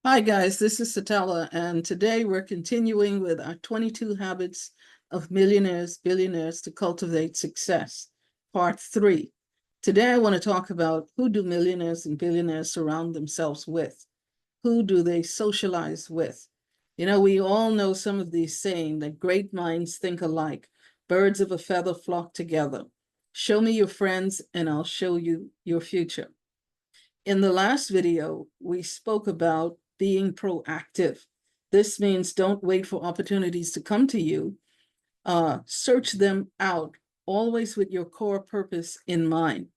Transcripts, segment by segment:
Hi guys, this is Satella, and today we're continuing with our 22 Habits of Millionaires, Billionaires to Cultivate Success, Part 3. Today I want to talk about who do millionaires and billionaires surround themselves with? Who do they socialize with? You know, we all know some of these saying that great minds think alike, birds of a feather flock together. Show me your friends and I'll show you your future. In the last video, we spoke about being proactive. This means don't wait for opportunities to come to you. Search them out, always with your core purpose in mind.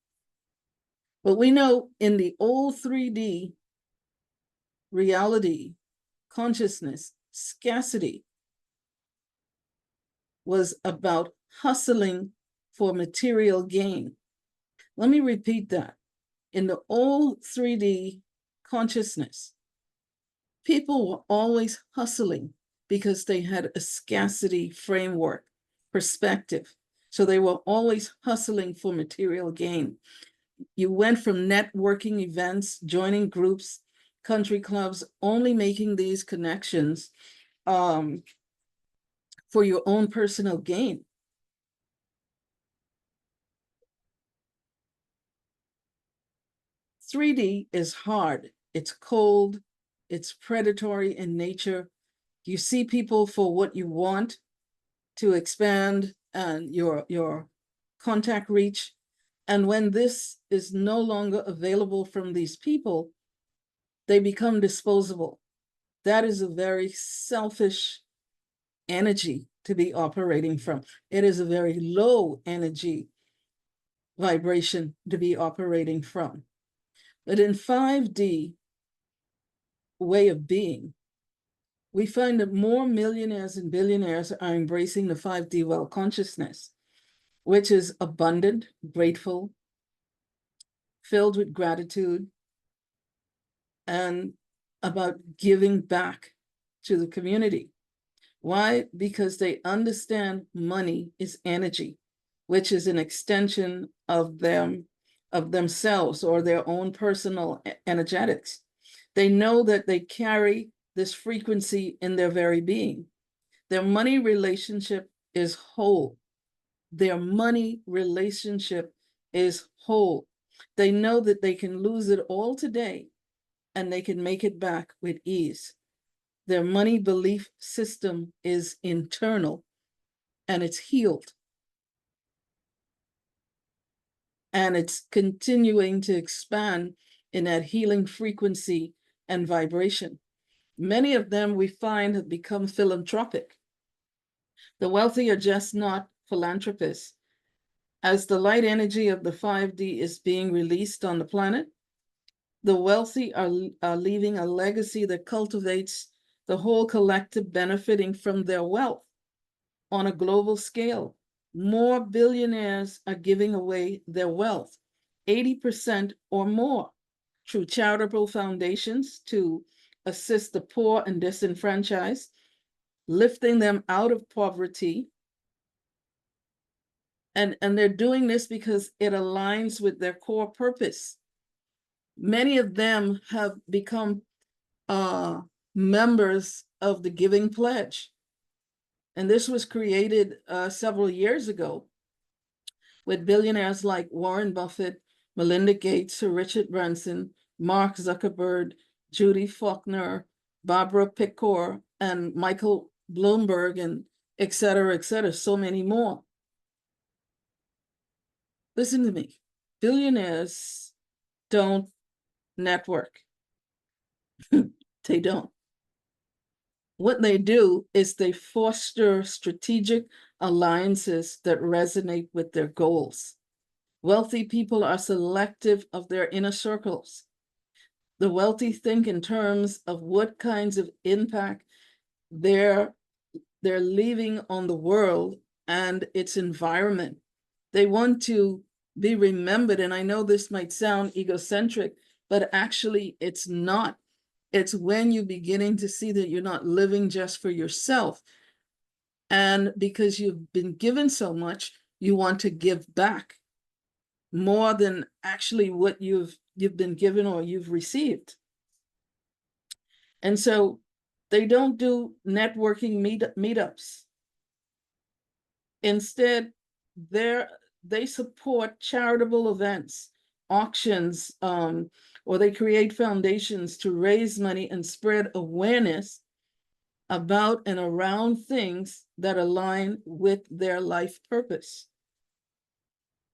But we know in the old 3D reality, consciousness, scarcity was about hustling for material gain. Let me repeat that. In the old 3D consciousness, people were always hustling because they had a scarcity framework, perspective. So they were always hustling for material gain. You went from networking events, joining groups, country clubs, only making these connections for your own personal gain. "3D is hard, it's cold, it's predatory in nature. You see people for what you want to expand and your contact reach. And when this is no longer available from these people, they become disposable. That is a very selfish energy to be operating from. It is a very low energy vibration to be operating from. But in 5D way of being, we find that more millionaires and billionaires are embracing the 5D well consciousness, which is abundant, grateful, filled with gratitude, and about giving back to the community. Why? Because they understand money is energy, which is an extension of themselves or their own personal energetics. They know that they carry this frequency in their very being. Their money relationship is whole. Their money relationship is whole. They know that they can lose it all today and they can make it back with ease. Their money belief system is internal and it's healed. And it's continuing to expand in that healing frequency and vibration. Many of them we find have become philanthropic. The wealthy are just not philanthropists. As the light energy of the 5D is being released on the planet, the wealthy are leaving a legacy that cultivates the whole collective benefiting from their wealth on a global scale. More billionaires are giving away their wealth, 80% or more, through charitable foundations to assist the poor and disenfranchised, lifting them out of poverty. And they're doing this because it aligns with their core purpose. Many of them have become members of the Giving Pledge. And this was created several years ago with billionaires like Warren Buffett, Melinda Gates, Sir Richard Branson, Mark Zuckerberg, Judy Faulkner, Barbara Pickor, and Michael Bloomberg, and et cetera, so many more. Listen to me. Billionaires don't network. They don't. What they do is they foster strategic alliances that resonate with their goals. Wealthy people are selective of their inner circles. The wealthy think in terms of what kinds of impact they're leaving on the world and its environment. They want to be remembered, and I know this might sound egocentric, but actually it's not. It's when you're beginning to see that you're not living just for yourself. And because you've been given so much, you want to give back more than actually what you've been given or you've received. And so they don't do networking meetups. Instead, they support charitable events, auctions, or they create foundations to raise money and spread awareness about and around things that align with their life purpose.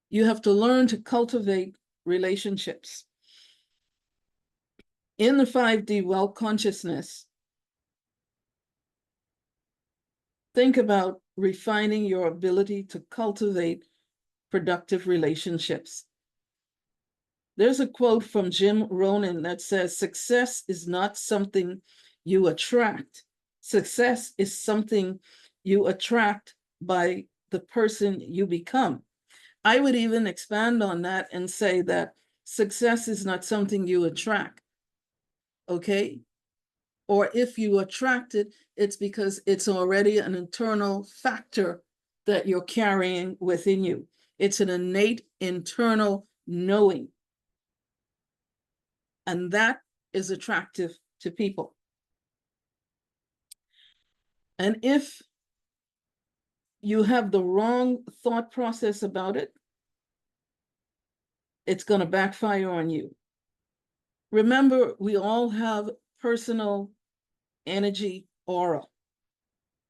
You have to learn to cultivate relationships. In the 5D wealth consciousness, think about refining your ability to cultivate productive relationships. There's a quote from Jim Rohn that says, success is not something you attract. Success is something you attract by the person you become. I would even expand on that and say that success is not something you attract, okay? Or if you attract it, it's because it's already an internal factor that you're carrying within you. It's an innate internal knowing. And that is attractive to people. And if you have the wrong thought process about it, it's going to backfire on you. Remember, we all have personal energy aura.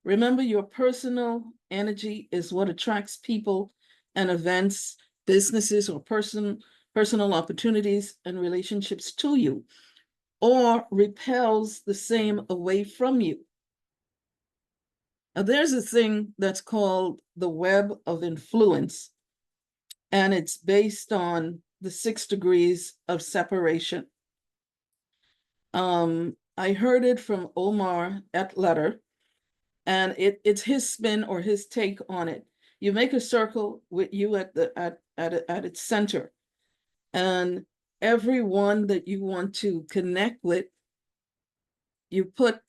Remember, your personal energy is what attracts people and events, businesses, or personal opportunities and relationships to you, or repels the same away from you. Now, there's a thing that's called the web of influence, and it's based on the 6 degrees of separation. I heard it from Omar Etletter, and it's his spin or his take on it. You make a circle with you at its center, and everyone that you want to connect with, you put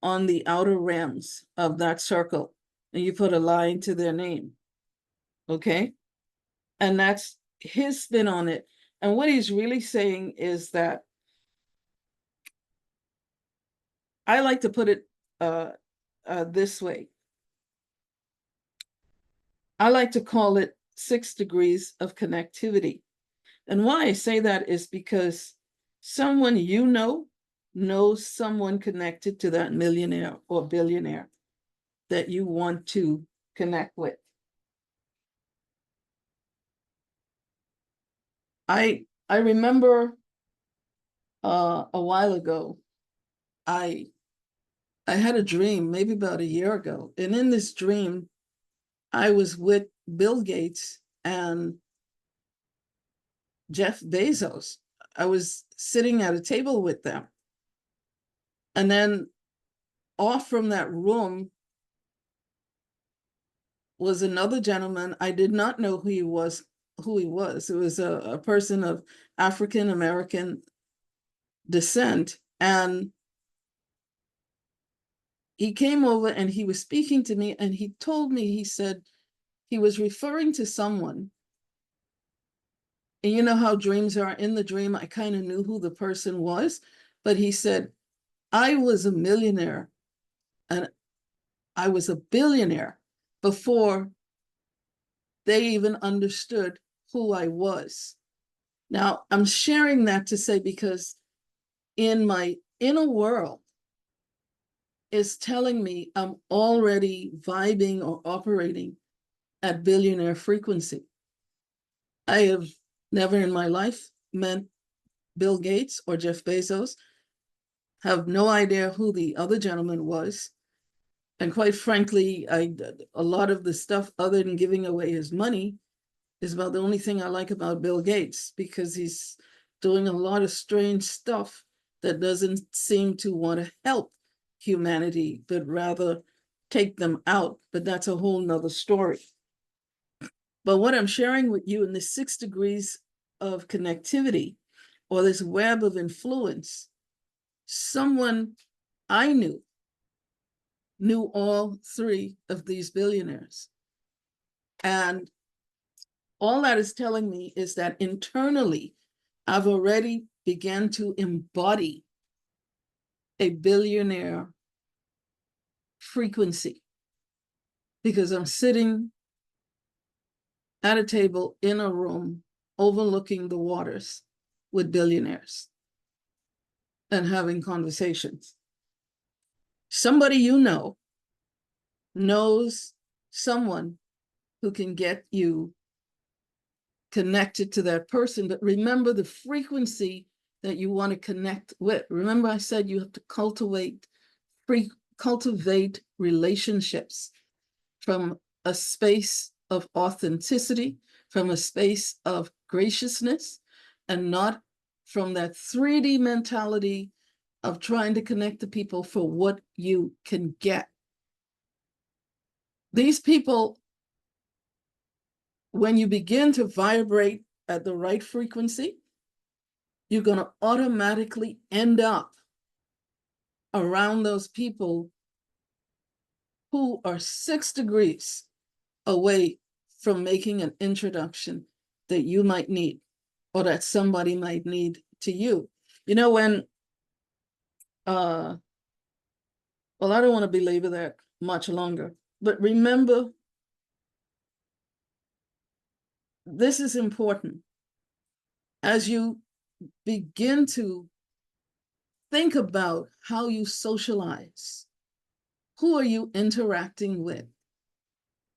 on the outer rims of that circle, and you put a line to their name. Okay? And that's his spin on it. And what he's really saying is that I like to put it this way. I like to call it 6 degrees of connectivity. And why I say that is because someone you know knows someone connected to that millionaire or billionaire that you want to connect with. I remember a while ago, I had a dream, maybe about a year ago. And in this dream, I was with Bill Gates and Jeff Bezos. I was sitting at a table with them. And then off from that room was another gentleman. I did not know who he was. It was a person of African American descent. And he came over and he was speaking to me, and he told me, he said he was referring to someone. And you know how dreams are. In the dream, I kind of knew who the person was, but he said, I was a millionaire and I was a billionaire before they even understood who I was. Now, I'm sharing that to say, because in my inner world is telling me I'm already vibing or operating at billionaire frequency. I have never in my life met Bill Gates or Jeff Bezos, have no idea who the other gentleman was. And quite frankly, a lot of the stuff other than giving away his money is about the only thing I like about Bill Gates, because he's doing a lot of strange stuff that doesn't seem to want to help humanity, but rather take them out. But that's a whole nother story. But what I'm sharing with you in the 6 degrees of connectivity, or this web of influence, someone I knew all 3 of these billionaires. And all that is telling me is that internally, I've already began to embody a billionaire frequency because I'm sitting at a table in a room overlooking the waters with billionaires and having conversations. Somebody you know knows someone who can get you connected to that person. But remember the frequency that you want to connect with. Remember, I said you have to cultivate relationships from a space of authenticity, from a space of graciousness, and not from that 3D mentality of trying to connect to people for what you can get. These people, when you begin to vibrate at the right frequency, you're going to automatically end up around those people who are 6 degrees away from making an introduction that you might need or that somebody might need to you. You know, when, well, I don't want to belabor that much longer, but remember, this is important. As you begin to think about how you socialize, who are you interacting with?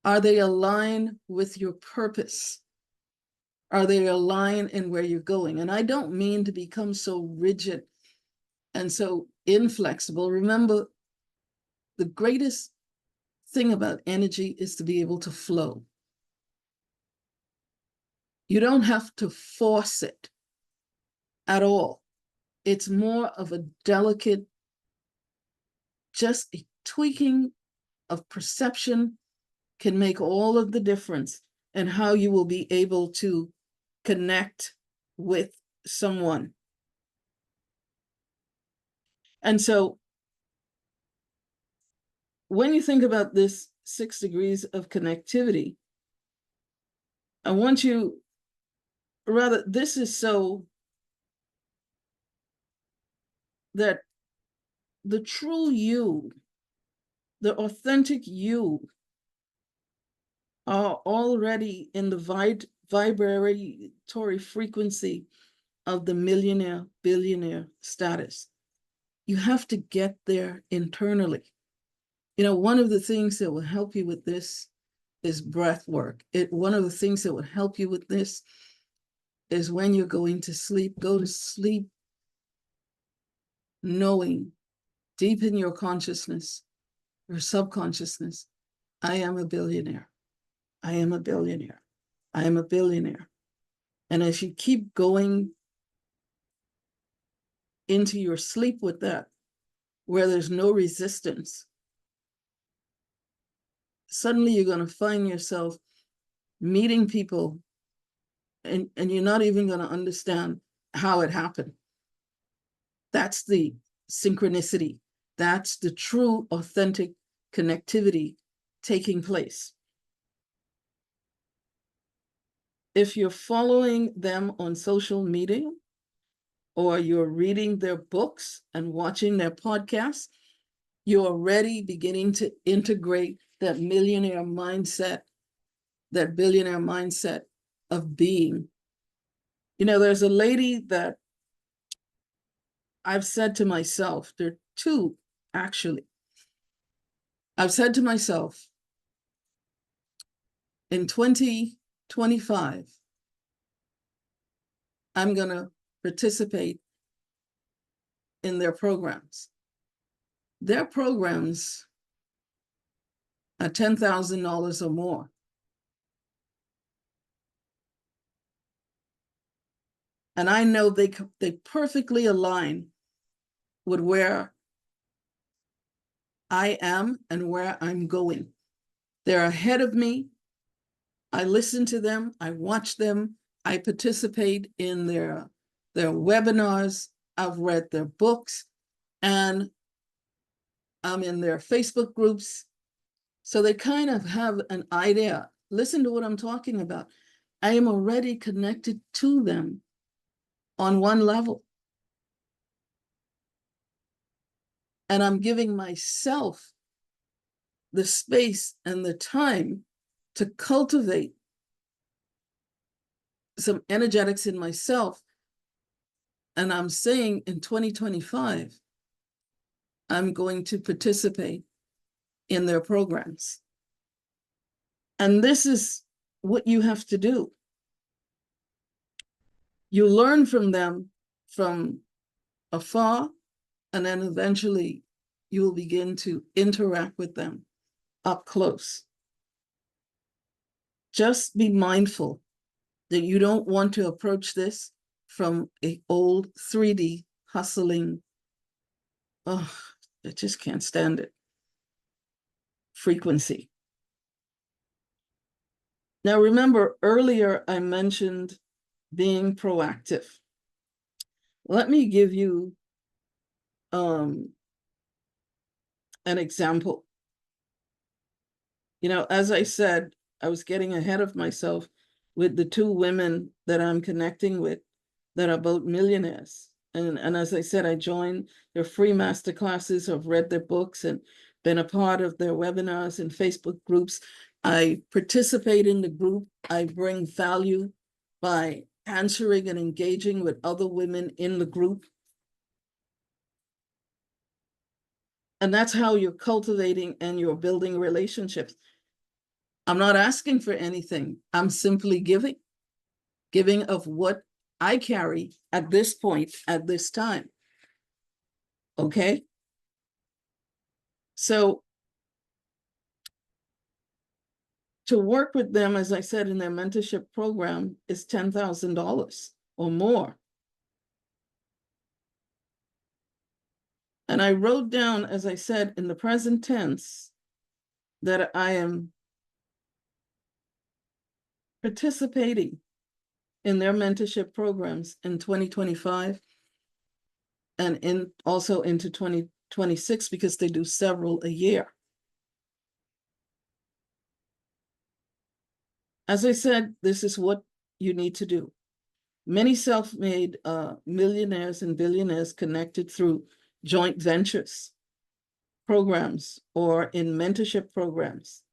Are they aligned with your purpose? Are they aligned in where you're going? And I don't mean to become so rigid and so inflexible. Remember, the greatest thing about energy is to be able to flow. You don't have to force it at all. It's more of a delicate, just a tweaking of perception can make all of the difference in how you will be able to connect with someone. And so when you think about this 6 degrees of connectivity, I want you, rather, this is so that the true you, the authentic you, are already in the vibratory frequency of the millionaire, billionaire status. You have to get there internally. You know, one of the things that will help you with this is breath work. One of the things that will help you with this is when you're going to sleep, go to sleep knowing deep in your consciousness, your subconsciousness, I am a billionaire. I am a billionaire. I am a billionaire. And as you keep going into your sleep with that, where there's no resistance, suddenly you're going to find yourself meeting people and you're not even going to understand how it happened. That's the synchronicity. That's the true, authentic connectivity taking place. If you're following them on social media or you're reading their books and watching their podcasts, you're already beginning to integrate that millionaire mindset, that billionaire mindset of being. You know, there's a lady that I've said to myself, there are 2 actually. I've said to myself, in 2025, I'm going to participate in their programs. Their programs are $10,000 or more. And I know they perfectly align with where I am and where I'm going. They're ahead of me. I listen to them. I watch them. I participate in their webinars. I've read their books, and I'm in their Facebook groups. So they kind of have an idea. Listen to what I'm talking about. I am already connected to them on one level. And I'm giving myself the space and the time to cultivate some energetics in myself. And I'm saying in 2025, I'm going to participate in their programs. And this is what you have to do. You learn from them from afar, and then eventually you will begin to interact with them up close. Just be mindful that you don't want to approach this from an old 3D hustling, oh, I just can't stand it, frequency. Now, remember, earlier I mentioned being proactive. Let me give you an example. You know, as I said, I was getting ahead of myself with the two women that I'm connecting with that are both millionaires. And as I said, I joined their free master classes, I've read their books and been a part of their webinars and Facebook groups. I participate in the group. I bring value by answering and engaging with other women in the group. And that's how you're cultivating and you're building relationships. I'm not asking for anything. I'm simply giving of what I carry at this point, at this time. Okay? So to work with them, as I said, in their mentorship program is $10,000 or more. And I wrote down, as I said, in the present tense, that I am participating in their mentorship programs in 2025 and also into 2026, because they do several a year. As I said, this is what you need to do. Many self-made millionaires and billionaires connected through joint ventures programs or in mentorship programs.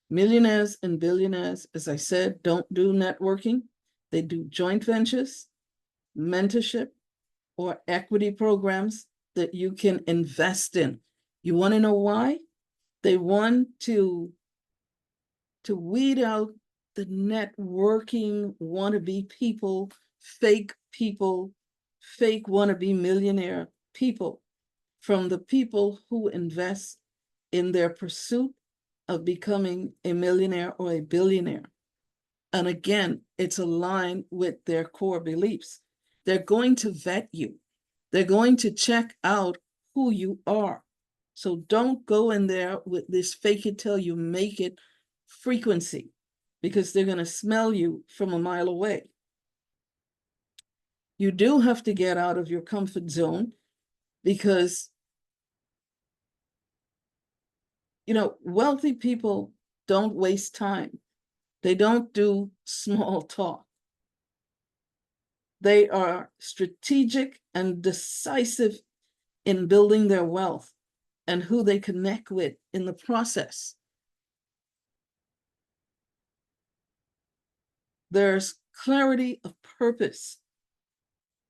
Millionaires and billionaires, as I said, don't do networking. They do joint ventures, mentorship, or equity programs that you can invest in. You want to know why? They want to weed out the networking wannabe people, fake wannabe millionaire people, from the people who invest in their pursuit of becoming a millionaire or a billionaire. And again, it's aligned with their core beliefs. They're going to vet you. They're going to check out who you are. So don't go in there with this fake it till you make it frequency, because they're going to smell you from a mile away. You do have to get out of your comfort zone, because, you know, wealthy people don't waste time. They don't do small talk. They are strategic and decisive in building their wealth and who they connect with in the process. There's clarity of purpose.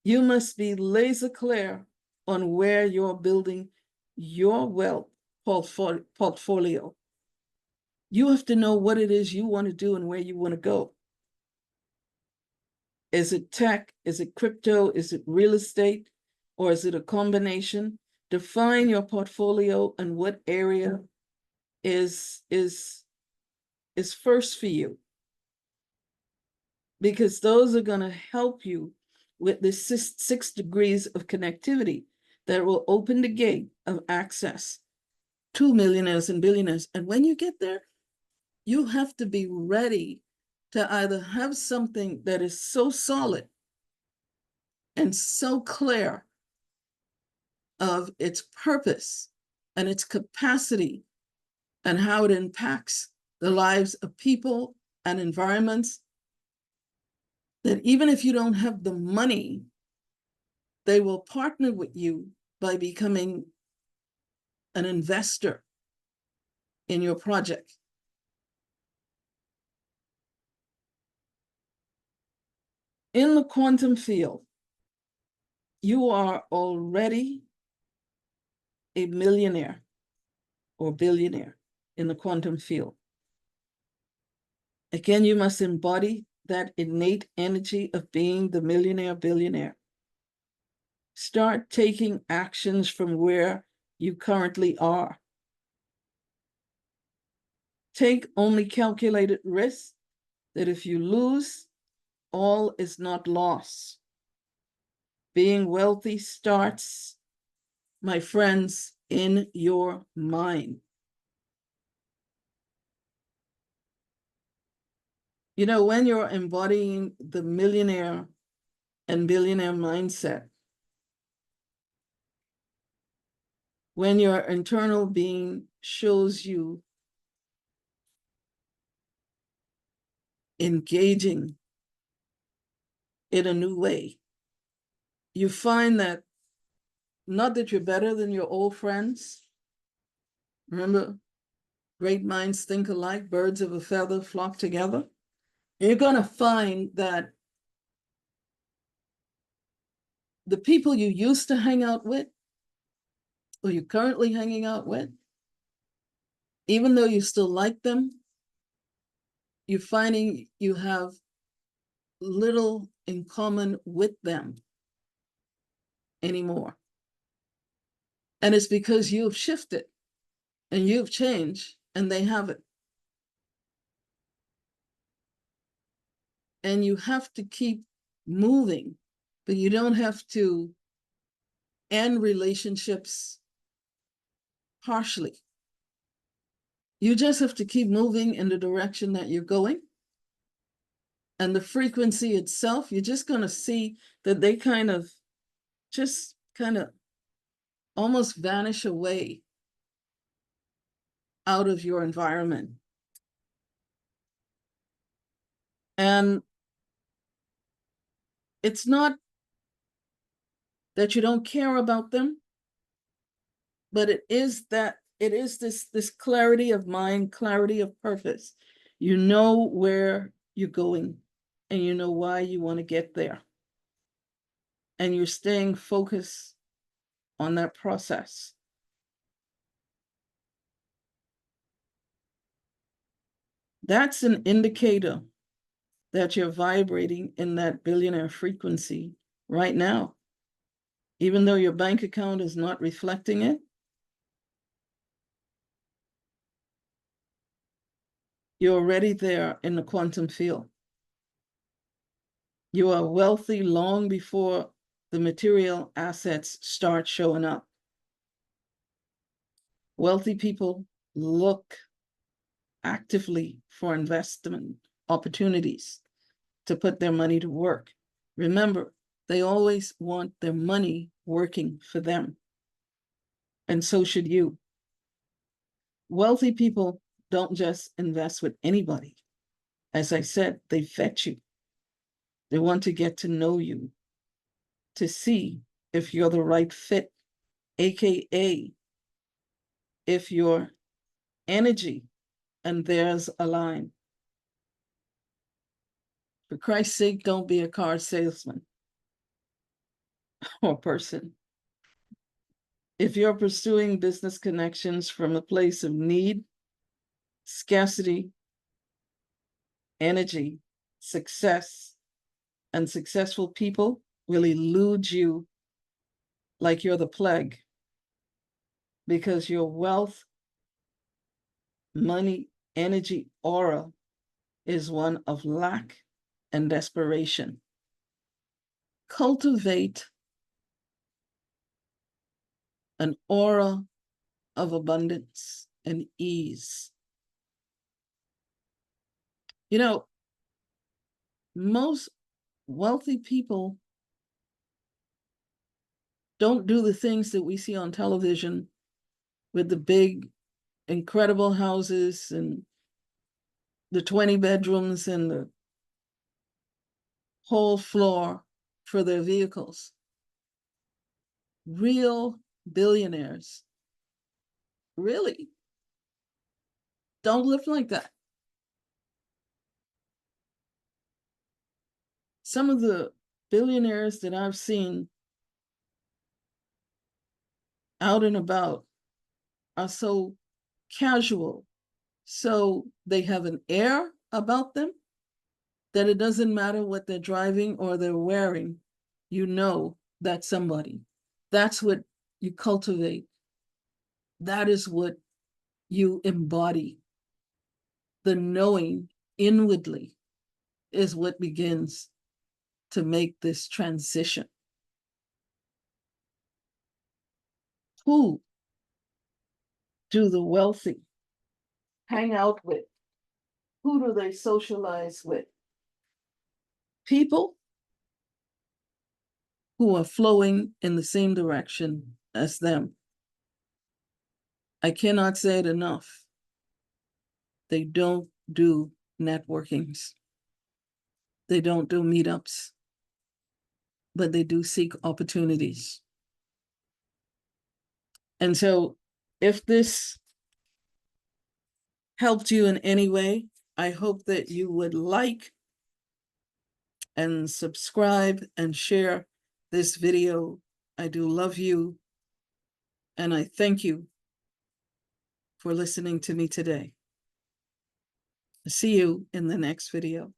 You must be laser clear on where you're building your wealth portfolio. You have to know what it is you want to do and where you want to go. Is it tech? Is it crypto? Is it real estate? Or is it a combination? Define your portfolio and what area is first for you, because those are going to help you with the six degrees of connectivity that will open the gate of access to millionaires and billionaires. And when you get there, you have to be ready to either have something that is so solid and so clear of its purpose and its capacity and how it impacts the lives of people and environments, that even if you don't have the money, they will partner with you by becoming an investor in your project. In the quantum field, you are already a millionaire or billionaire in the quantum field. Again, you must embody that innate energy of being the millionaire, billionaire. Start taking actions from where you currently are. Take only calculated risks that if you lose, all is not lost. Being wealthy starts, my friends, in your mind. You know, when you're embodying the millionaire and billionaire mindset, when your internal being shows you engaging in a new way, you find that not that you're better than your old friends. Remember, great minds think alike, birds of a feather flock together. You're going to find that the people you used to hang out with, or you're currently hanging out with, even though you still like them, you're finding you have little in common with them anymore. And it's because you've shifted and you've changed and they haven't. And you have to keep moving, but you don't have to end relationships harshly. You just have to keep moving in the direction that you're going. And the frequency itself, you're just going to see that they kind of almost vanish away out of your environment. And it's not that you don't care about them, but it is this clarity of mind, clarity of purpose. You know where you're going and you know why you want to get there. And you're staying focused on that process. That's an indicator that you're vibrating in that billionaire frequency right now. Even though your bank account is not reflecting it, you're already there in the quantum field. You are wealthy long before the material assets start showing up. Wealthy people look actively for investment opportunities to put their money to work. Remember, they always want their money working for them. And so should you. Wealthy people don't just invest with anybody. As I said, they vet you. They want to get to know you, to see if you're the right fit, AKA if your energy and theirs align. For Christ's sake, don't be a car salesman or person. If you're pursuing business connections from a place of need, scarcity, energy, success, and successful people will elude you like you're the plague, because your wealth, money, energy, aura is one of lack and desperation. Cultivate an aura of abundance and ease. You know, most wealthy people don't do the things that we see on television with the big, incredible houses and the 20 bedrooms and the whole floor for their vehicles. Real billionaires Really? Don't live like that. Some of the billionaires that I've seen out and about are so casual, so they have an air about them that it doesn't matter what they're driving or they're wearing, you know that's somebody. That's what you cultivate. That is what you embody. The knowing inwardly is what begins to make this transition. Who do the wealthy hang out with? Who do they socialize with? People who are flowing in the same direction as them. I cannot say it enough. They don't do networkings. They don't do meetups, but they do seek opportunities. And so if this helped you in any way, I hope that you would like and subscribe and share this video. I do love you, and I thank you for listening to me today. See you in the next video.